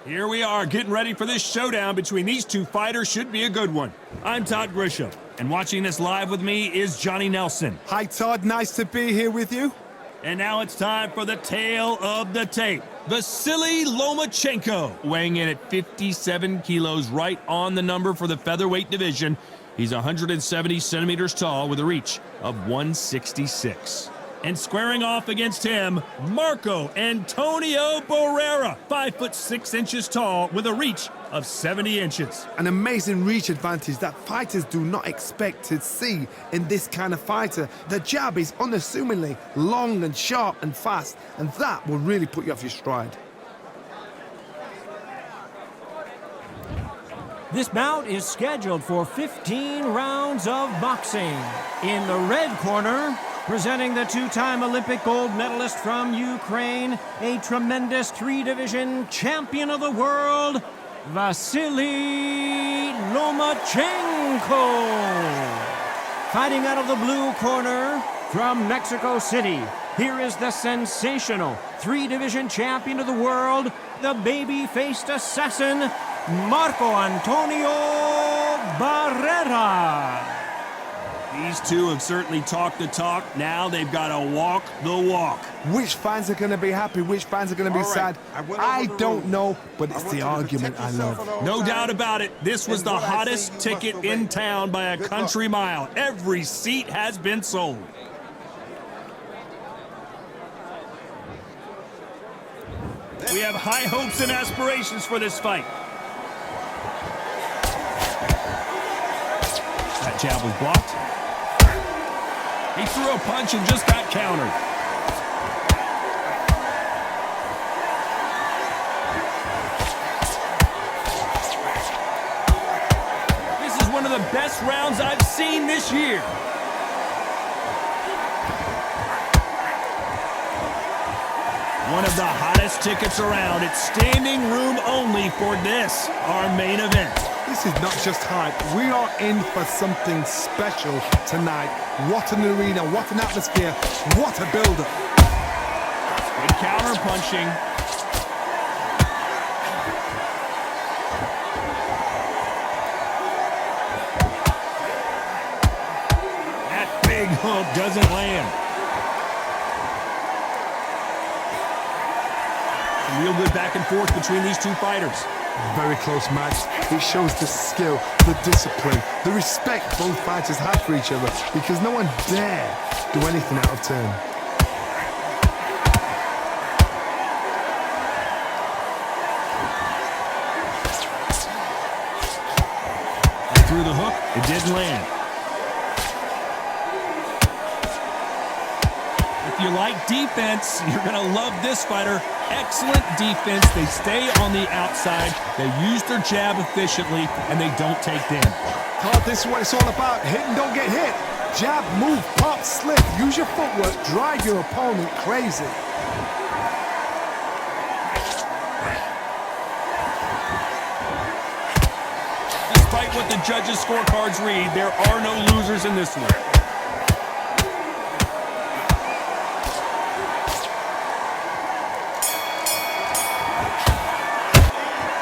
Here we are, getting ready for this showdown between these two fighters. Should be a good one. I'm Todd Grisham, and watching this live with me is Johnny Nelson. Hi, Todd. Nice to be here with you. And now it's time for the tale of the tape. Vasilii Lomachenko, weighing in at 57 kilos, right on the number for the featherweight division. He's 170 centimeters tall with a reach of 166. And squaring off against him, Marco Antonio Barrera, 5'6" tall with a reach of 70 inches. An amazing reach advantage that fighters do not expect to see in this kind of fighter. The jab is unassumingly long and sharp and fast, and that will really put you off your stride. This bout is scheduled for 15 rounds of boxing. In the red corner, presenting the two-time Olympic gold medalist from Ukraine, a tremendous three-division champion of the world, Vasilii Lomachenko. Fighting out of the blue corner from Mexico City, here is the sensational three-division champion of the world, the baby-faced assassin, Marco Antonio Barrera. These two have certainly talked the talk. Now they've got to walk the walk. Which fans are going to be happy? Which fans are going to be sad? I don't know, but it's the argument I love. No doubt about it. This was the hottest ticket in town by a country mile. Every seat has been sold. We have high hopes and aspirations for this fight. That jab was blocked. He threw a punch and just got countered. This is one of the best rounds I've seen this year. One of the hottest tickets around. It's standing room only for this, our main event. This is not just hype. We are in for something special tonight. What an arena, what an atmosphere, what a build-up. Good counter punching. That big hook doesn't land. Real good back and forth between these two fighters. Very close match. It shows the skill, the discipline, the respect both fighters have for each other, because no one dare do anything out of turn. And through the hook, it didn't land. If you like defense, you're going to love this fighter. Excellent defense. They stay on the outside. They use their jab efficiently, and they don't take damage. Todd, this is what it's all about. Hit and don't get hit. Jab, move, pop, slip. Use your footwork. Drive your opponent crazy. Despite what the judges' scorecards read, there are no losers in this one.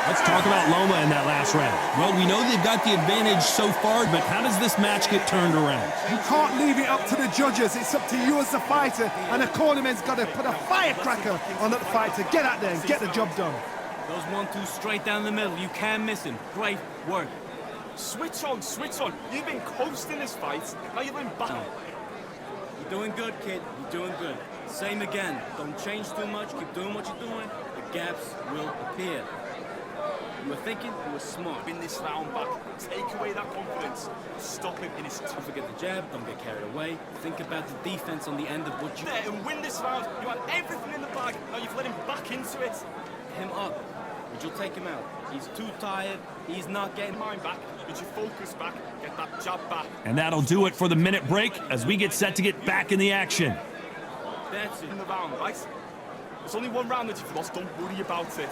Let's talk about Loma in that last round. Well, we know they've got the advantage so far, but how does this match get turned around? You can't leave it up to the judges. It's up to you as the fighter, and the cornerman's got to put a firecracker on that fighter. Get out there and get the job done. Those 1-2 straight down the middle. You can't miss him. Great work. Switch on, switch on. You've been coasting this fight. Now you've been back. You're doing good, kid. You're doing good. Same again. Don't change too much. Keep doing what you're doing. The gaps will appear. You were thinking, you were smart. In this round back, take away that confidence. Stop him in his... Don't forget the jab, don't get carried away. Think about the defense on the end of what you... There and win this round. You had everything in the bag. Now you've let him back into it. Him up, but you'll take him out. He's too tired. He's not getting mind back. Get your focus back. Get that jab back. And that'll do it for the minute break as we get set to get back in the action. That's it. In the round, right? There's only one round that you've lost. Don't worry about it.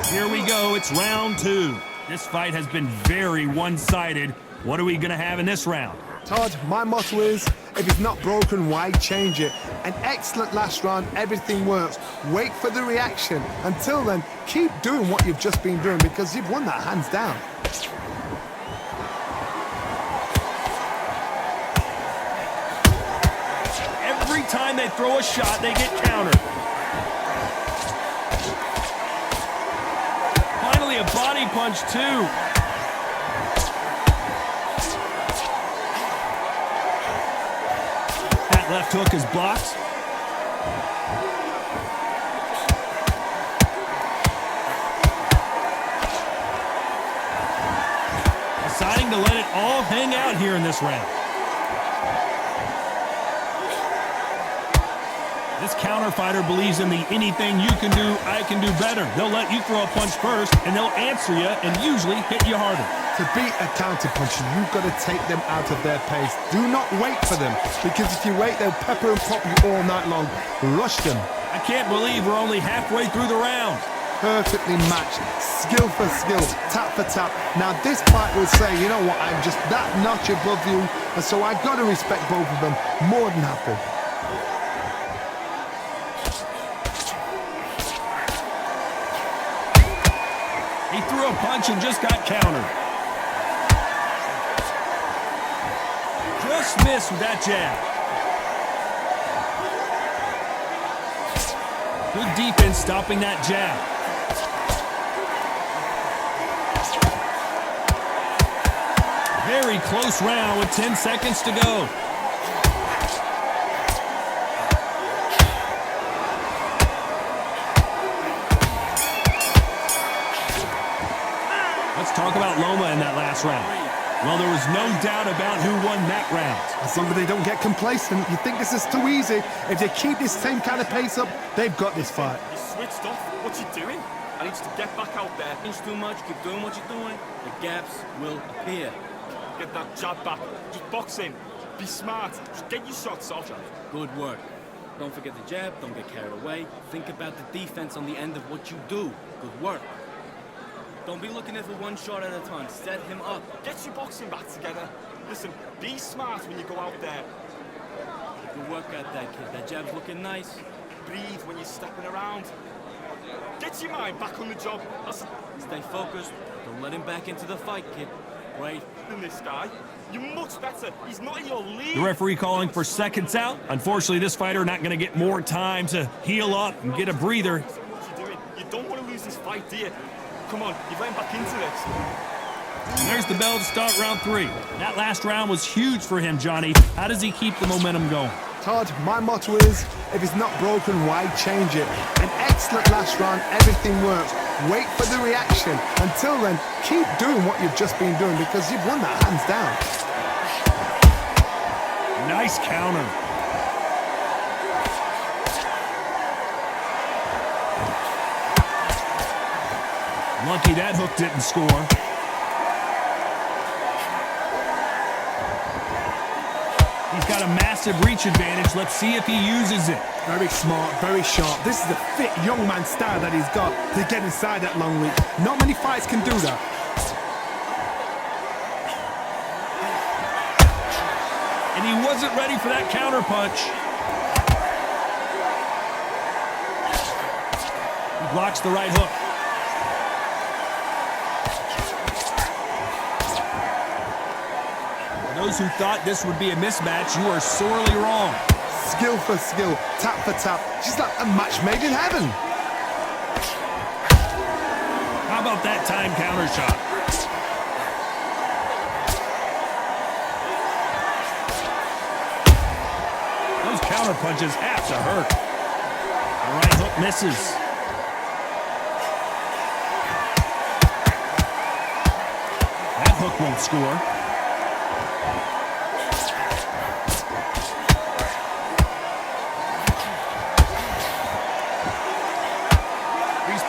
Here we go, it's round two. This fight has been very one-sided. What are we gonna have in this round? Todd, my motto is, if If it's not broken, why change it? An excellent last round, everything works. Wait for the reaction. Until then, keep doing what you've just been doing because you've won that hands down. Every time they throw a shot, they get countered. Finally, a body punch, too. That left hook is blocked. Deciding to let it all hang out here in this round. This counter fighter believes in the anything you can do, I can do better. They'll let you throw a punch first, and they'll answer you and usually hit you harder. To beat a counter puncher, you've got to take them out of their pace. Do not wait for them, because if you wait, they'll pepper and pop you all night long. Rush them. I can't believe we're only halfway through the round. Perfectly matched, skill for skill, tap for tap. Now this fight will say, you know what, I'm just that notch above you, and so I've got to respect both of them more than happy. He threw a punch and just got countered. Just missed with that jab. Good defense stopping that jab. Very close round with 10 seconds to go. Let's talk about Loma in that last round. Well, there was no doubt about who won that round. As long as they don't get complacent, you think this is too easy. If they keep this same kind of pace up, they've got this fight. You switched off. What's he doing? I need you to get back out there. Pinch too much, keep doing what you're doing, the gaps will appear. Get that jab back. Just box in. Be smart. Just get your shots off. Good work. Don't forget the jab, don't get carried away. Think about the defense on the end of what you do. Good work. Don't be looking at for one shot at a time. Set him up. Get your boxing back together. Listen, be smart when you go out there. Good work at that, kid. That jab's looking nice. Breathe when you're stepping around. Get your mind back on the job. Stay focused. Don't let him back into the fight, kid. Right. Than this guy. You're much better. He's not in your league. The referee calling for seconds out. Unfortunately, this fighter not going to get more time to heal up and get a breather. What you doing? You don't want to lose this fight, do you? Come on, you're getting back into this. And there's the bell to start round 3. That last round was huge for him, Johnny. How does he keep the momentum going? Todd, my motto is, if it's not broken, why change it? An excellent last round, everything works. Wait for the reaction. Until then, keep doing what you've just been doing because you've won that hands down. Nice counter. Lucky that hook didn't score. He's got a massive reach advantage. Let's see if he uses it. Very smart, very sharp. This is a fit young man style that he's got to get inside that long reach. Not many fights can do that. And he wasn't ready for that counter punch. He blocks the right hook. Those who thought this would be a mismatch, you are sorely wrong. Skill for skill, tap for tap. She's like a match made in heaven. How about that time counter shot? Those counter punches have to hurt. The right hook misses. That hook won't score.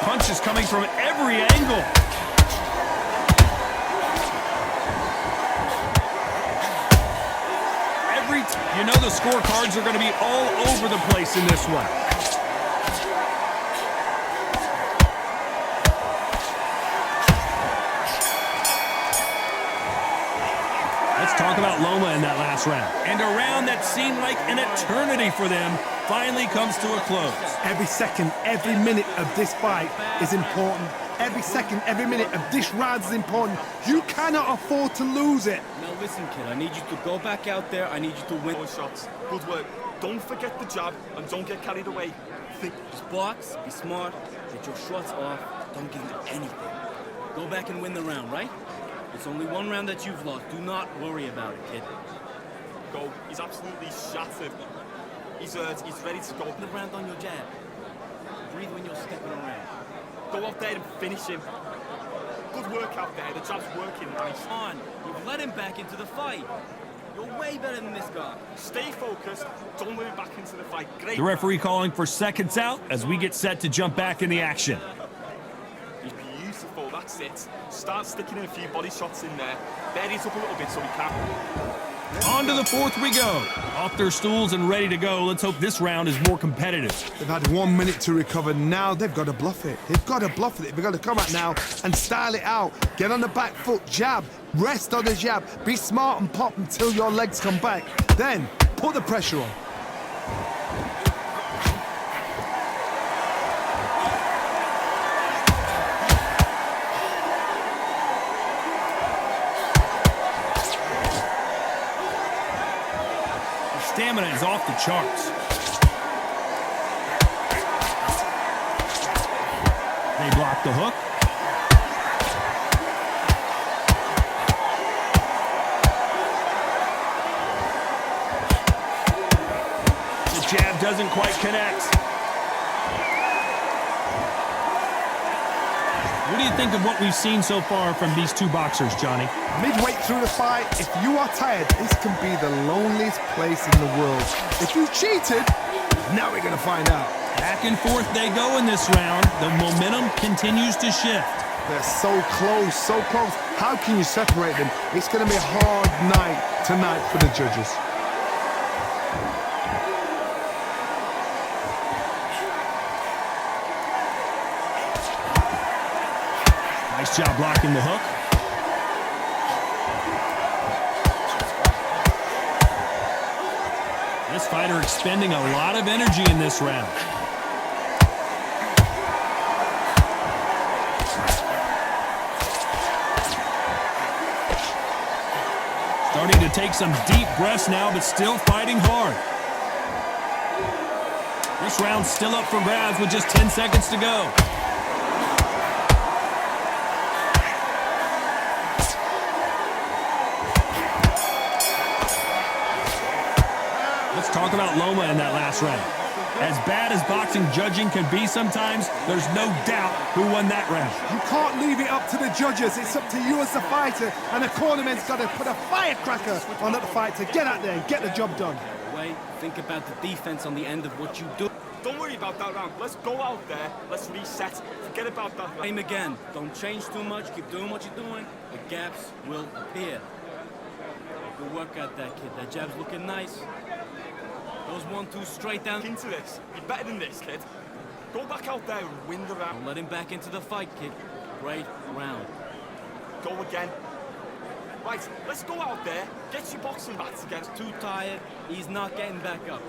Punches coming from every angle. You know the scorecards are going to be all over the place in this one. Let's talk about Loma in that last round. And a round that seemed like an eternity for them finally comes to a close. Every second, every minute of this fight is important. Every second, every minute of this round is important. You cannot afford to lose it. Now listen, kid, I need you to go back out there. I need you to win. More shots. Good work. Don't forget the jab and don't get carried away. Just box, be smart, get your shots off, don't give him anything. Go back and win the round, right? It's only one round that you've lost. Do not worry about it, kid. Go. He's absolutely shattered. He's hurt. He's ready to go. The round on your jab. Breathe when you're stepping around. Go out there and finish him. Good work out there. The jab's working nice. On. You've let him back into the fight. You're way better than this guy. Stay focused. Don't let him back into the fight. Great. The referee calling for seconds out as we get set to jump back in the action. He's beautiful. That's it. Start sticking in a few body shots in there. Bury it up a little bit so he can. On to the fourth we go. Off their stools and ready to go. Let's hope this round is more competitive. They've had 1 minute to recover. Now they've got to bluff it. They've got to bluff it. They've got to come out now and style it out. Get on the back foot, jab. Rest on the jab. Be smart and pop until your legs come back. Then put the pressure on. Stamina is off the charts. They block the hook. The jab doesn't quite connect. What do you think of what we've seen so far from these two boxers, Johnny? Midway through the fight, if you are tired, this can be the loneliest place in the world. If you cheated, now we're going to find out. Back and forth they go in this round. The momentum continues to shift. They're so close, so close. How can you separate them? It's going to be a hard night tonight for the judges. Nice job blocking the hook. This fighter expending a lot of energy in this round. Starting to take some deep breaths now, but still fighting hard. This round's still up for grabs with just 10 seconds to go. Let's talk about Loma in that last round. As bad as boxing judging can be sometimes, there's no doubt who won that round. You can't leave it up to the judges. It's up to you as the fighter, and the cornerman's got to put a firecracker on that fight to get out there and get the job done. Wait, think about the defense on the end of what you do. Don't worry about that round. Let's go out there. Let's reset. Forget about that round. Same again. Don't change too much. Keep doing what you're doing. The gaps will appear. Good work out there, kid. That jab's looking nice. Those 1-2 straight down. Into this. You're better than this, kid. Go back out there and win the round. Don't let him back into the fight, kid. Great round. Go again. Right, let's go out there. Get your boxing bats again. Too tired. He's not getting back up.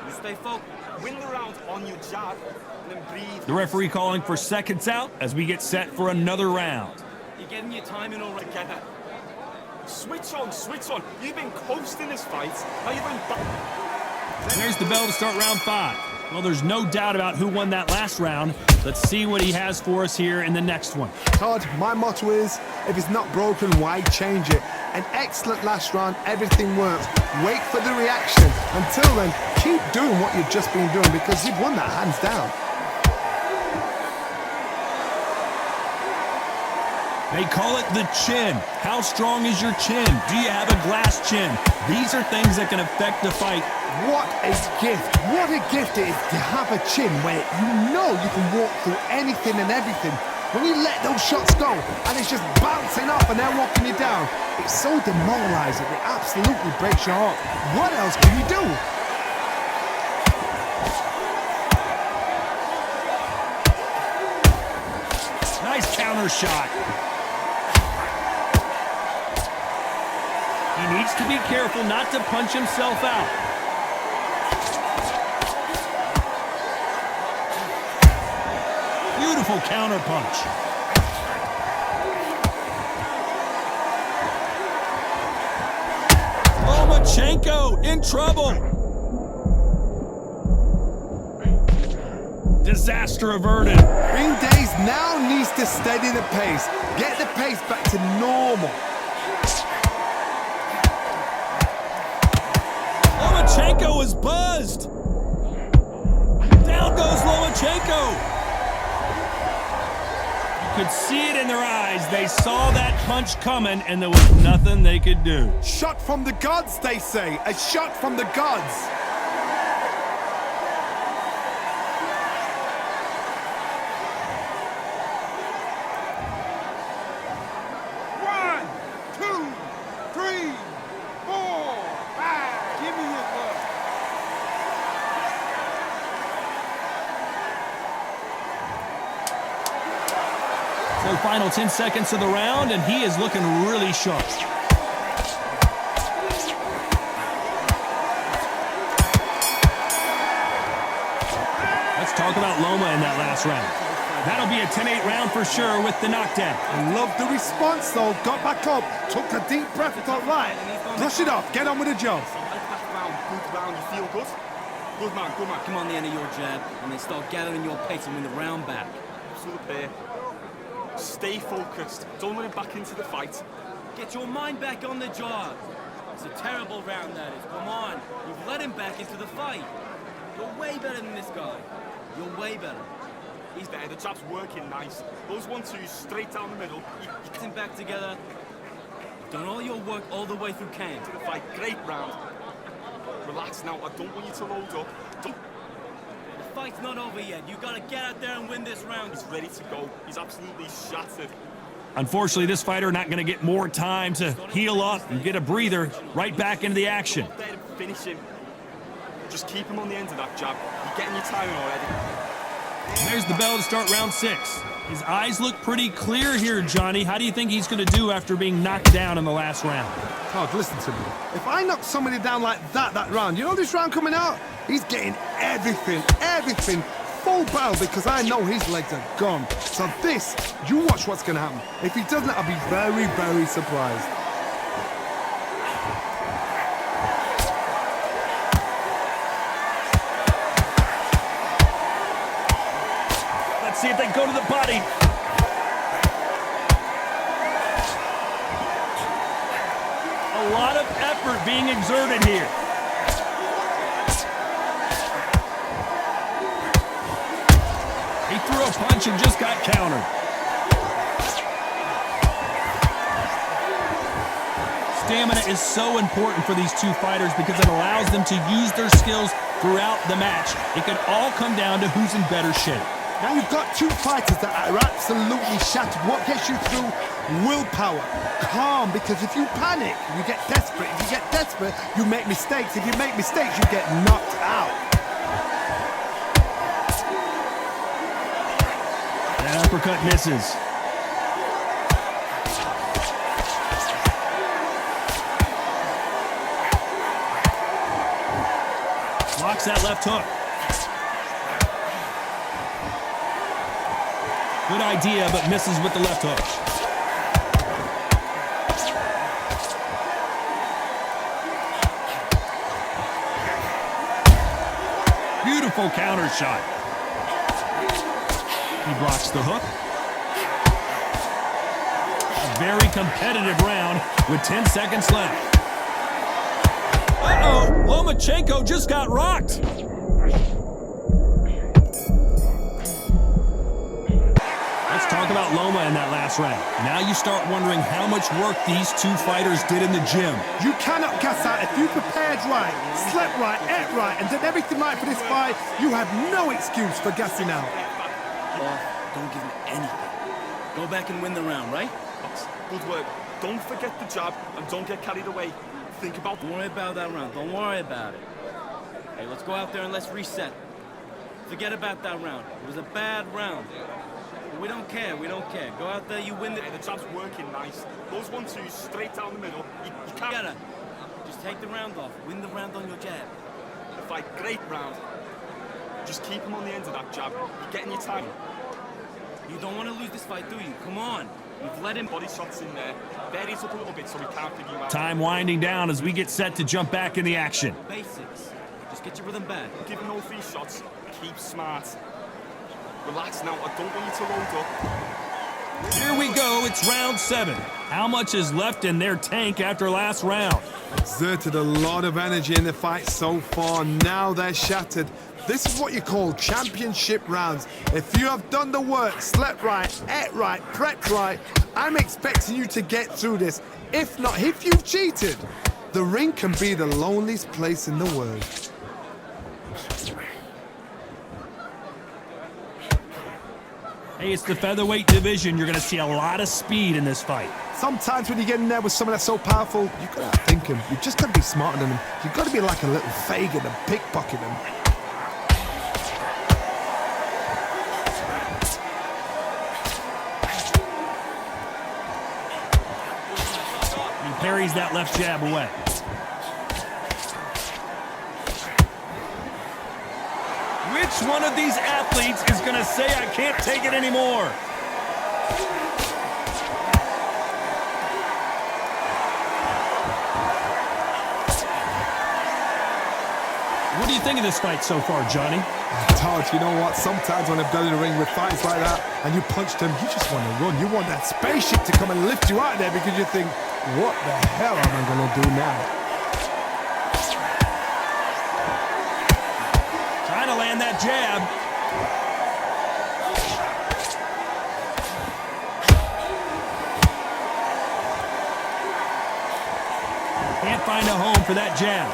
You stay focused. Win the round on your jab and then breathe. The referee calling for seconds out as we get set for another round. You're getting your time in already. Together. Switch on, switch on. You've been close in this fight. Now you've been back. There's the bell to start round 5. Well, there's no doubt about who won that last round. Let's see what he has for us here in the next one. Todd, my motto is, if it's not broken, why change it? An excellent last round, everything works. Wait for the reaction. Until then, keep doing what you've just been doing because you've won that hands down. They call it the chin. How strong is your chin? Do you have a glass chin? These are things that can affect the fight. What a gift. What a gift it is to have a chin where you know you can walk through anything and everything. When you let those shots go and it's just bouncing off and they're walking you down, it's so demoralizing. It absolutely breaks your heart. What else can you do? Nice counter shot. He needs to be careful not to punch himself out. Beautiful counter punch. Lomachenko in trouble. Disaster averted. Ring Days now needs to steady the pace. Get the pace back to normal. Lomachenko is buzzed. Down goes Lomachenko. You could see it in their eyes. They saw that punch coming, and there was nothing they could do. Shot from the gods, they say. A shot from the gods. So final 10 seconds of the round, and he is looking really sharp. Let's talk about Loma in that last round. That'll be a 10-8 round for sure with the knockdown. I love the response, though. Got back up, took a deep breath, thought, right, brush it off, get on with the job. Good round, you feel good? Good man, good man. Come on the end of your jab, and then start gathering your pace and win the round back. Absolutely. Stay focused. Don't let him back into the fight. Get your mind back on the job. It's a terrible round, that is. Come on. You've let him back into the fight. You're way better than this guy. You're way better. He's there. The jab's working nice. Those 1-2s straight down the middle. Get him back together. You've done all your work all the way through camp. To the fight. Great round. Relax now. I don't want you to load up. Don't. The fight's not over yet. You gotta get out there and win this round. He's ready to go. He's absolutely shattered. Unfortunately, this fighter not going to get more time to heal up and get a breather. Right back into the action. There to finish him. Just keep him on the end of that jab. You're getting your timing already. There's the bell to start round 6. His eyes look pretty clear here, Johnny. How do you think he's going to do after being knocked down in the last round? Todd, listen to me. If I knock somebody down like that round, you know this round coming out? He's getting everything, full barrel, because I know his legs are gone. So this, you watch what's going to happen. If he doesn't, I'll be very, very surprised. Let's see if they go to the body. A lot of effort being exerted here. He threw a punch and just got countered. Stamina is so important for these two fighters because it allows them to use their skills throughout the match. It could all come down to who's in better shape. Now you've got two fighters that are absolutely shattered. What gets you through? Willpower. Calm, because if you panic, you get desperate. If you get desperate, you make mistakes. If you make mistakes, you get knocked out. That uppercut misses. Blocks that left hook. Good idea, but misses with the left hook. Beautiful counter shot. He blocks the hook. A very competitive round with 10 seconds left. Uh-oh, Lomachenko just got rocked. Let's talk about Loma in that last round. Now you start wondering how much work these two fighters did in the gym. You cannot gas out. If you prepared right, slept right, ate right, and did everything right for this fight, you have no excuse for gassing out. Don't give him anything. Go back and win the round, right? Good work. Don't forget the jab and don't get carried away. Think about... Don't worry about that round. Don't worry about it. Hey, let's go out there and let's reset. Forget about that round. It was a bad round. We don't care. We don't care. Go out there, you win the... Yeah, the jab's working nice. Those 1-2s straight down the middle. You can't... Gotta. Just take the round off. Win the round on your jab. The fight, great round. Just keep him on the end of that jab. You're getting your time. You don't want to lose this fight, do you? Come on. You've let him... Body shots in there. Varies up a little bit so he can't figure you out. Time winding down as we get set to jump back in the action. Basics. Just get your rhythm back. Give him no free shots. Keep smart. Relax now. I don't want you to load up. Here we go. It's round 7. How much is left in their tank after last round? Exerted a lot of energy in the fight so far. Now they're shattered. This is what you call championship rounds. If you have done the work, slept right, ate right, prepped right, I'm expecting you to get through this. If not, if you've cheated, the ring can be the loneliest place in the world. Hey, it's the featherweight division. You're going to see a lot of speed in this fight. Sometimes when you get in there with someone that's so powerful, you've got to think him. You've just got to be smarter than him. You've got to be like a little Fagin and pickpocket him. He parries that left jab away. Which one of these athletes is going to say, I can't take it anymore? What do you think of this fight so far, Johnny? Todd, you know what? Sometimes when I've done in the ring with fights like that and you punch them, you just want to run. You want that spaceship to come and lift you out there because you think, what the hell am I going to do now? Trying to land that jab. Can't find a home for that jab.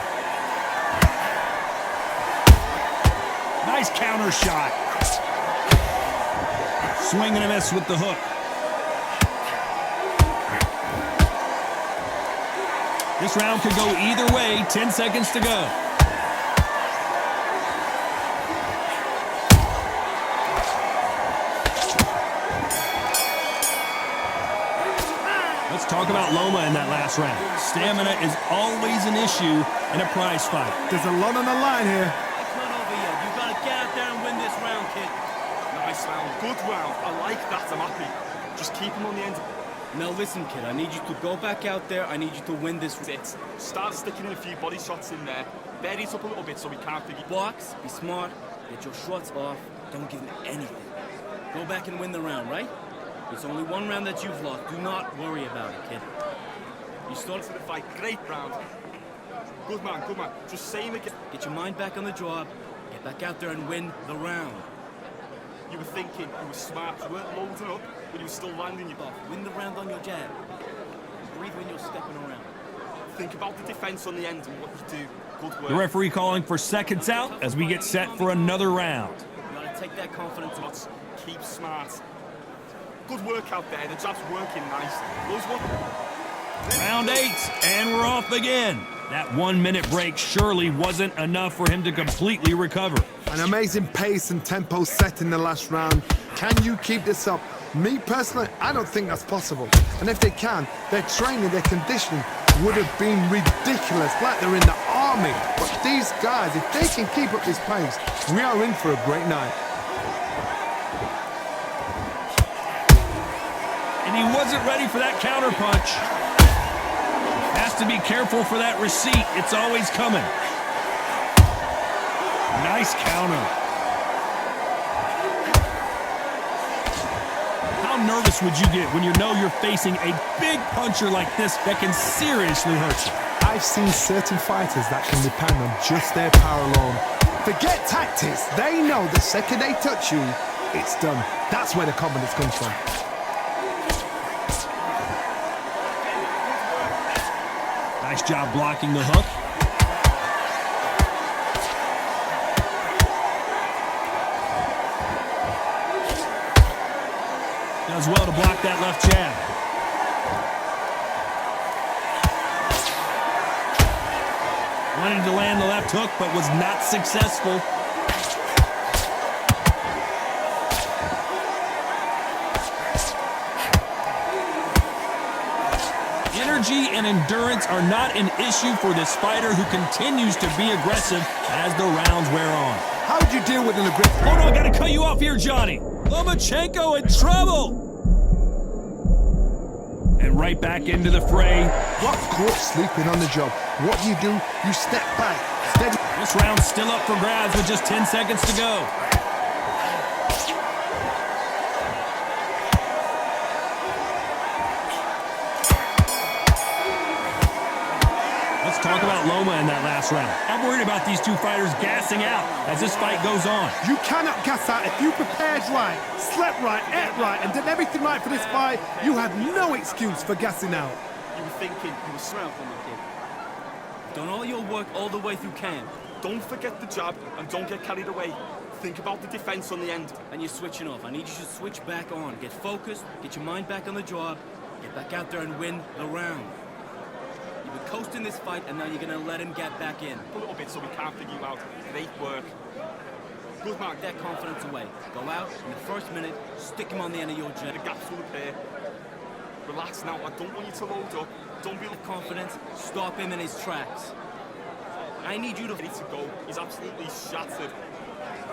Nice counter shot. Swing and a miss with the hook. This round could go either way. 10 seconds to go. Let's talk about Loma in that last round. Stamina is always an issue in a prize fight. There's a lot on the line here. It's not over yet. You gotta get out there and win this round, kid. Nice round. Good round. I like that. I'm happy. Just keep him on the end. Now listen, kid. I need you to go back out there. I need you to win this. It. Start sticking in a few body shots in there. Varies up a little bit so we can't figure... Box, be smart, get your shots off, don't give him anything. Go back and win the round, right? It's only one round that you've lost. Do not worry about it, kid. You started the fight. Great round. Good man, good man. Just same again. Get your mind back on the job. Get back out there and win the round. You were thinking, you were smart, you weren't loading up, but you were still landing your... Win the round on your jab. Breathe when you're stepping around. Think about the defense on the end and what you do. Good work. The referee calling for seconds out as we get set for another round. You gotta take that confidence off. Keep smart. Good work out there. The jab's working nice. Those one... Round 8, and we're off again. That 1-minute break surely wasn't enough for him to completely recover. An amazing pace and tempo set in the last round. Can you keep this up? Me personally, I don't think that's possible. And if they can, their training, their conditioning would have been ridiculous, like they're in the army. But these guys, if they can keep up this pace, we are in for a great night. And he wasn't ready for that counter punch. Has to be careful for that receipt. It's always coming. Nice counter. How nervous would you get when you know you're facing a big puncher like this that can seriously hurt you? I've seen certain fighters that can depend on just their power alone. Forget tactics. They know the second they touch you, it's done. That's where the confidence comes from. Nice job blocking the hook. Does well to block that left jab. Wanted to land the left hook, but was not successful. energy and endurance are not an issue for this fighter who continues to be aggressive as the rounds wear on. How would you deal with an aggressive... Hold on, gotta cut you off here, Johnny. Lomachenko in trouble. And right back into the fray. Got caught sleeping on the job. What do? You step back, steady. This round's still up for grabs with just 10 seconds to go. Let's talk about Loma in that last round. I'm worried about these two fighters gassing out as this fight goes on. You cannot gas out. If you prepared right, slept right, ate right, and did everything right for this fight, you have no excuse for gassing out. You were thinking you were surrounded for me, kid. Done all your work all the way through camp. Don't forget the jab and don't get carried away. Think about the defense on the end. And you're switching off. I need you to switch back on. Get focused, get your mind back on the job, get back out there and win the round. You've been coasting this fight, and now you're going to let him get back in. A little bit so we can't figure you out. Great work. Good, Mark. That confidence away. Go out in the first minute, stick him on the end of your The jab. gaps will appear. Relax now. I don't want you to load up. Don't be Confidence, stop him in his tracks. I need you to... ready to go. He's absolutely shattered.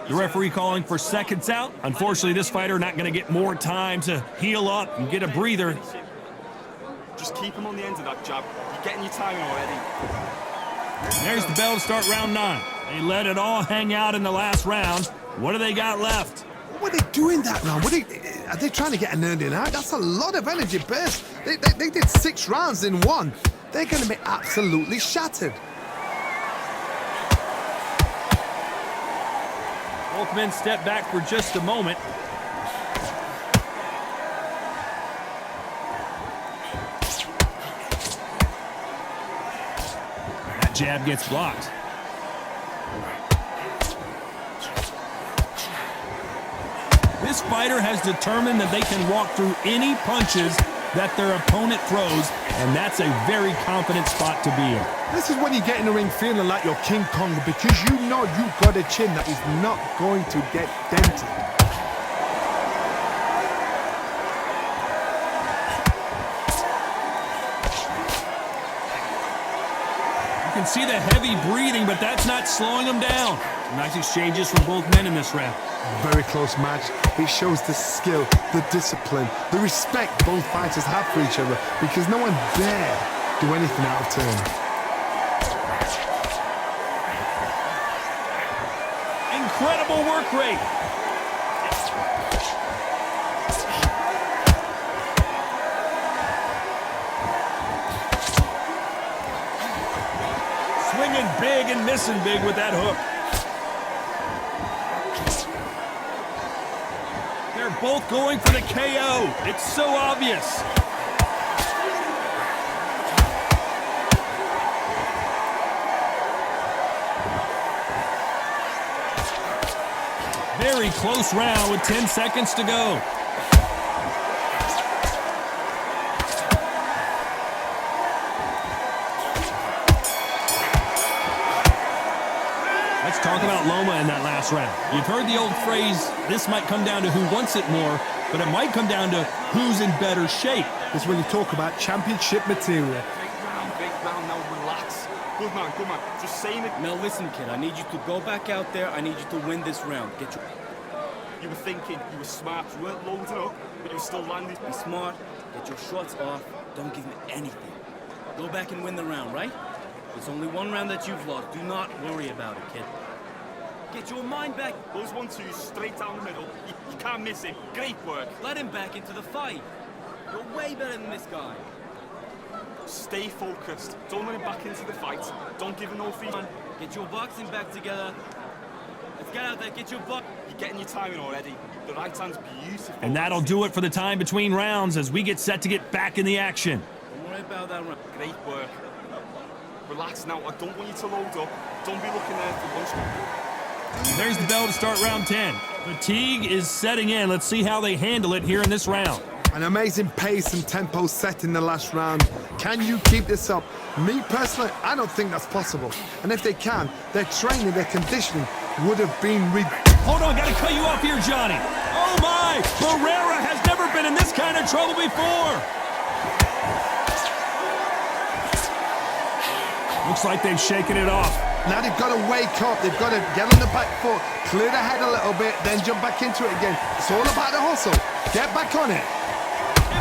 The referee calling for seconds out. Unfortunately, this fighter not going to get more time to heal up and get a breather. Just keep him on the end of that jab. You're getting your timing already. There's the bell to start round 9. They let it all hang out in the last round. What do they got left? What are they doing that now? Are they trying to get an earned in out? That's a lot of energy burst. They did 6 rounds in 1. They're going to be absolutely shattered. Both men step back for just a moment. That jab gets blocked. This fighter has determined that they can walk through any punches that their opponent throws, and that's a very confident spot to be in. This is when you get in the ring feeling like you're King Kong, because you know you've got a chin that is not going to get dented. You can see the heavy breathing, but that's not slowing them down. Nice exchanges from both men in this round. Very close match. It shows the skill, the discipline, the respect both fighters have for each other, because no one dare do anything out of turn. Incredible work rate. Swinging big and missing big with that hook. They're both going for the KO. It's so obvious. Very close round with 10 seconds to go. Let's talk about Loma in that last round. You've heard the old phrase, this might come down to who wants it more, but it might come down to who's in better shape. This is when you talk about championship material. Great round, now relax. Good man, just saying it. Now listen, kid, I need you to go back out there. I need you to win this round. Get your... You were thinking, you were smart, you weren't loading up, but you were still landing. Be smart, get your shots off, don't give me anything. Go back and win the round, right? It's only one round that you've lost. Do not worry about it, kid. Get your mind back. Those 1-2s straight down the middle. You can't miss it. Great work. Let him back into the fight. You're way better than this guy. Stay focused. Don't let him back into the fight. Don't give him no feet. Get your boxing back together. Let's get out there. Get your butt. You're getting your timing already. The right hand's beautiful. And that'll do it for the time between rounds as we get set to get back in the action. Don't worry about that round. Great work. Relax now. I don't want you to load up. Don't be looking there for once. There's the bell to start round 10. Fatigue is setting in. Let's see how they handle it here in this round. An amazing pace and tempo set in the last round. Can you keep this up? Me personally, I don't think that's possible. And if they can, their training, their conditioning would have been Hold on, gotta cut you off here, Johnny. Oh my! Barrera has never been in this kind of trouble before. Looks like they've shaken it off. Now they've got to wake up. They've got to get on the back foot, clear the head a little bit, then jump back into it again. It's all about the hustle. Get back on it.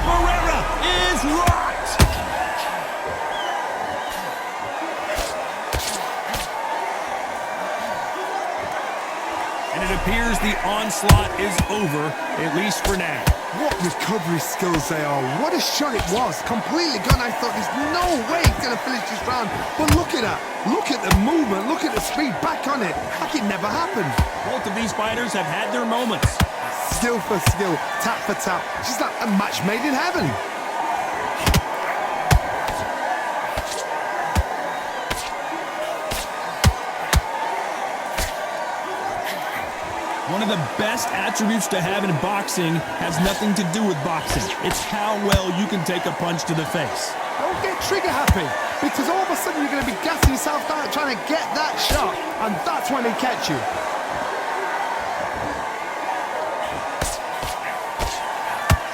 Barrera is rocked. And it appears the onslaught is over, at least for now. What recovery skills they are. What a shot it was. Completely gone. I thought there's no way he's going to finish this round. But look at that. Look at the movement. Look at the speed. Back on it. Like it never happened. Both of these fighters have had their moments. Skill for skill. Tap for tap. Just like a match made in heaven. One of the best attributes to have in boxing has nothing to do with boxing. It's how well you can take a punch to the face. Don't get trigger happy, because all of a sudden you're going to be gassing yourself down trying to get that shot, and that's when they catch you.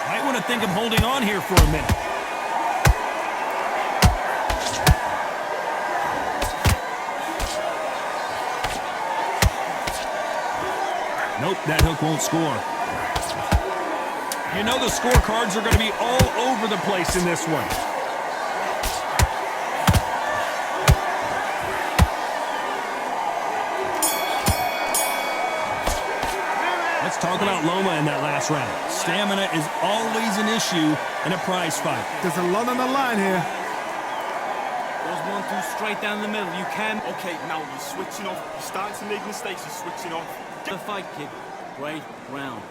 Might want to think of holding on here for a minute. Nope, that hook won't score. You know the scorecards are going to be all over the place in this one. Let's talk about Loma in that last round. Stamina is always an issue in a prize fight. There's a lot on the line here. Goes 1-2 straight down the middle. You can. Okay, now you're switching off. You're starting to make mistakes. You're switching off. The fight, kid. Great round.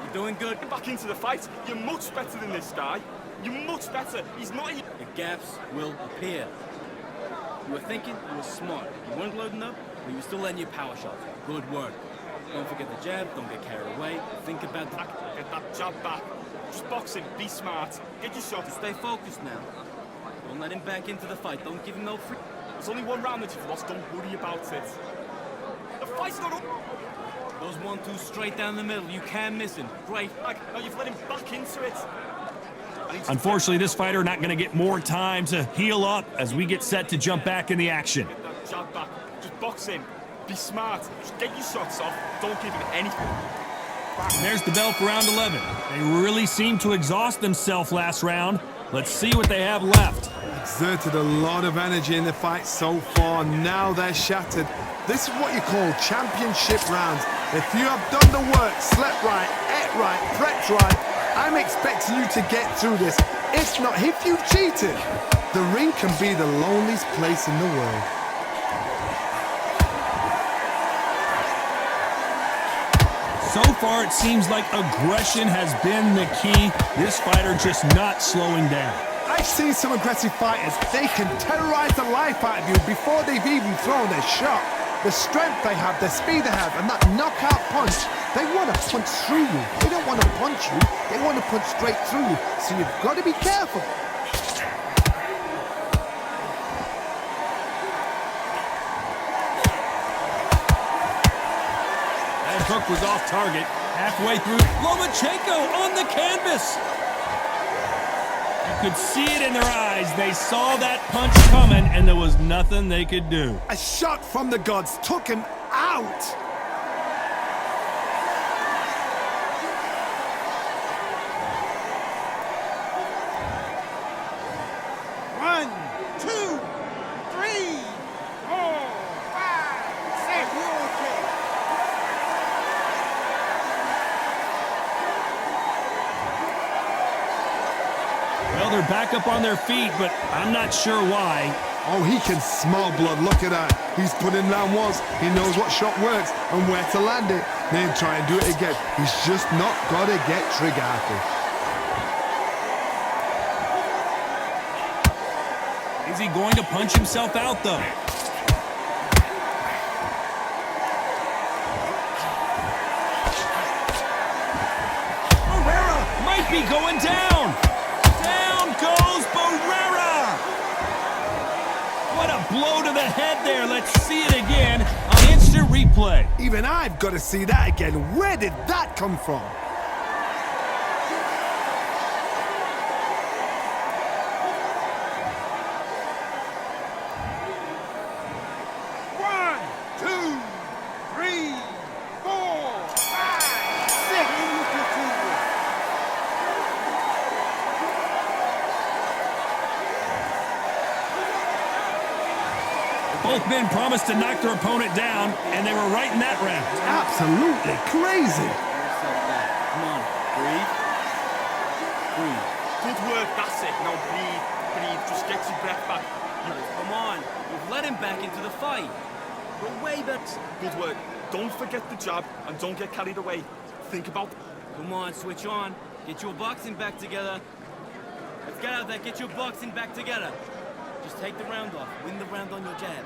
You're doing good. Get back into the fight. You're much better than this guy. You're much better. He's not even... The gaps will appear. You were thinking, you were smart. You weren't loading up, but you were still letting your power shots. Good work. Don't forget the jab. Don't get carried away. Think about the... Get that jab back. Just box him. Be smart. Get your shot. Stay focused now. Don't let him back into the fight. Don't give him no free... There's only one round that you've lost. Don't worry about it. The fight's not up. Goes 1-2 straight down the middle. You can't miss him. Great. Now you've let him back into it. Unfortunately, this fighter not going to get more time to heal up as we get set to jump back in the action. Get that jab back. Just box him. Be smart. Just get your shots off. Don't give him anything. And there's the bell for round 11. They really seemed to exhaust themselves last round. Let's see what they have left. Exerted a lot of energy in the fight so far. Now they're shattered. This is what you call championship rounds. If you have done the work, slept right, ate right, prepped right, I'm expecting you to get through this. If not, if you've cheated, the ring can be the loneliest place in the world. So far, it seems like aggression has been the key. This fighter just not slowing down. I've seen some aggressive fighters. They can terrorize the life out of you before they've even thrown their shot. The strength they have, the speed they have, and that knockout punch, they want to punch through you. They don't want to punch you, they want to punch straight through you. So you've got to be careful. That hook was off target. Halfway through, Lomachenko on the canvas. You could see it in their eyes. They saw that punch coming, and there was nothing they could do. A shot from the gods took him out. One, two, three, 4, 5, 6. You okay? Well, they're back up on their feet, but I'm not sure why. Oh, he can smell blood. Look at that. He's put in round once. He knows what shot works and where to land it. Then try and do it again. He's just not got to get trigger happy. Is he going to punch himself out, though? Barrera might be going down. Down goes Barrera. What a blow to the head there. Let's see it again on instant replay. Even I've got to see that again. Where did that come from? Both men promised to knock their opponent down, and they were right in that round. Absolutely crazy. Yourself back. Come on, breathe. Breathe. Good work, that's it. Now breathe, breathe. Just get your breath back. Come on, you've let him back into the fight. You're way back. Good work. Don't forget the jab and don't get carried away. Think about... Come on, switch on. Get your boxing back together. Let's get out there. Get your boxing back together. Just take the round off. Win the round on your jab.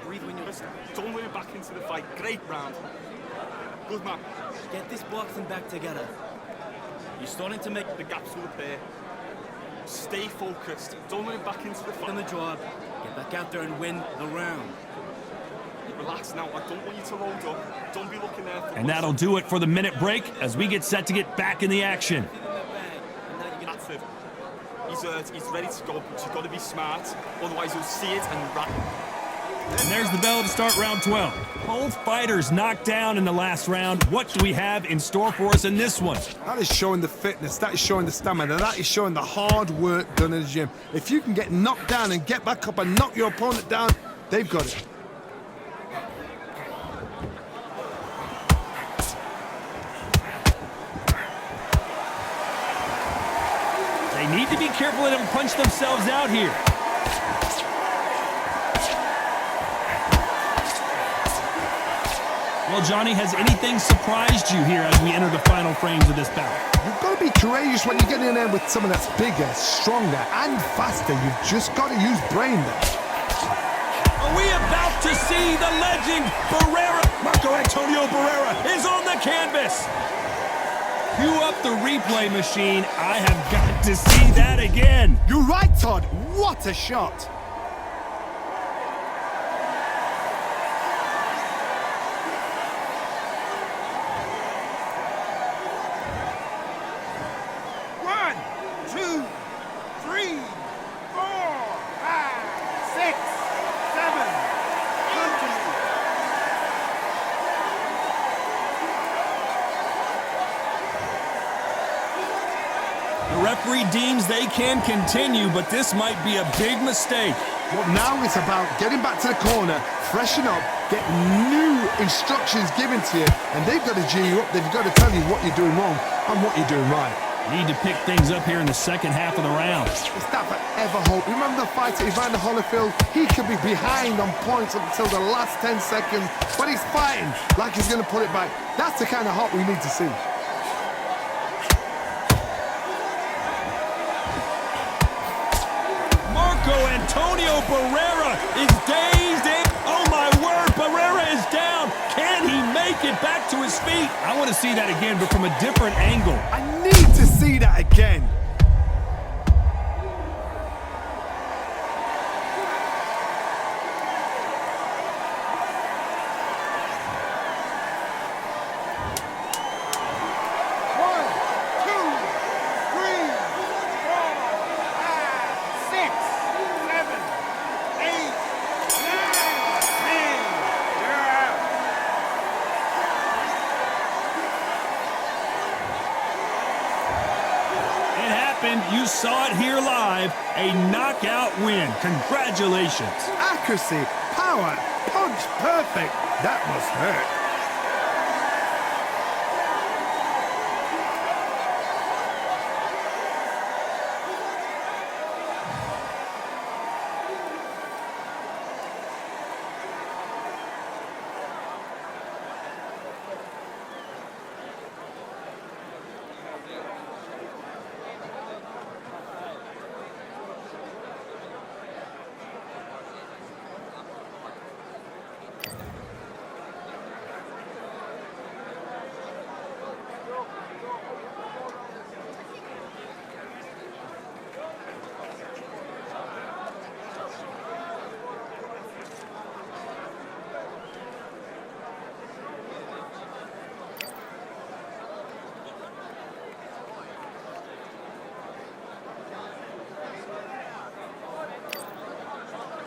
Breathe when you're... Don't let him back into the fight. Great round. Good man. Get this boxing back together. You're starting to make The gaps will appear. Stay focused. Don't let him back into the on the fight. job. Get back out there and win the round. Relax now. I don't want you to load up. Don't be looking there. And that'll do it for the minute break as we get set to get back in the action. In that bag. And now you're gonna... That's it. He's hurt. He's ready to go. But you've got to be smart. Otherwise, you'll see it and run. And there's the bell to start round 12. Both fighters knocked down in the last round. What do we have in store for us in this one? That is showing the fitness, that is showing the stamina, that is showing the hard work done in the gym. If you can get knocked down and get back up and knock your opponent down, they've got it. They need to be careful they don't punch themselves out here. Well, Johnny, has anything surprised you here as we enter the final frames of this bout? You've got to be courageous when you get in there with someone that's bigger, stronger, and faster. You've just got to use brain there. Are we about to see the legend Barrera? Marco Antonio Barrera is on the canvas. Cue up the replay machine. I have got to see that again. You're right, Todd. What a shot. One, two, three, 4, 5, 6, 7. Continue. The referee deems they can continue, but this might be a big mistake. Well, now it's about getting back to the corner, freshen up, get new instructions given to you, and they've got to G you up. They've got to tell you what you're doing wrong and what you're doing right. Need to pick things up here in the second half of the round. Is that forever hope? Remember the fight at Evander Holyfield? He could be behind on points up until the last 10 seconds, but he's fighting like he's going to put it back. That's the kind of hope we need to see. Marco Antonio Barrera is dazed and... Oh my word, Barrera is down. Can he make it back to his feet? I want to see that again, but from a different angle. I need to see that again. One, two, three, 4, 5, 6, 7, 8, 9, 10. You're out. It happened. You saw it here live. A knockout win. Congratulations. Accuracy, power, punch, perfect. That must hurt.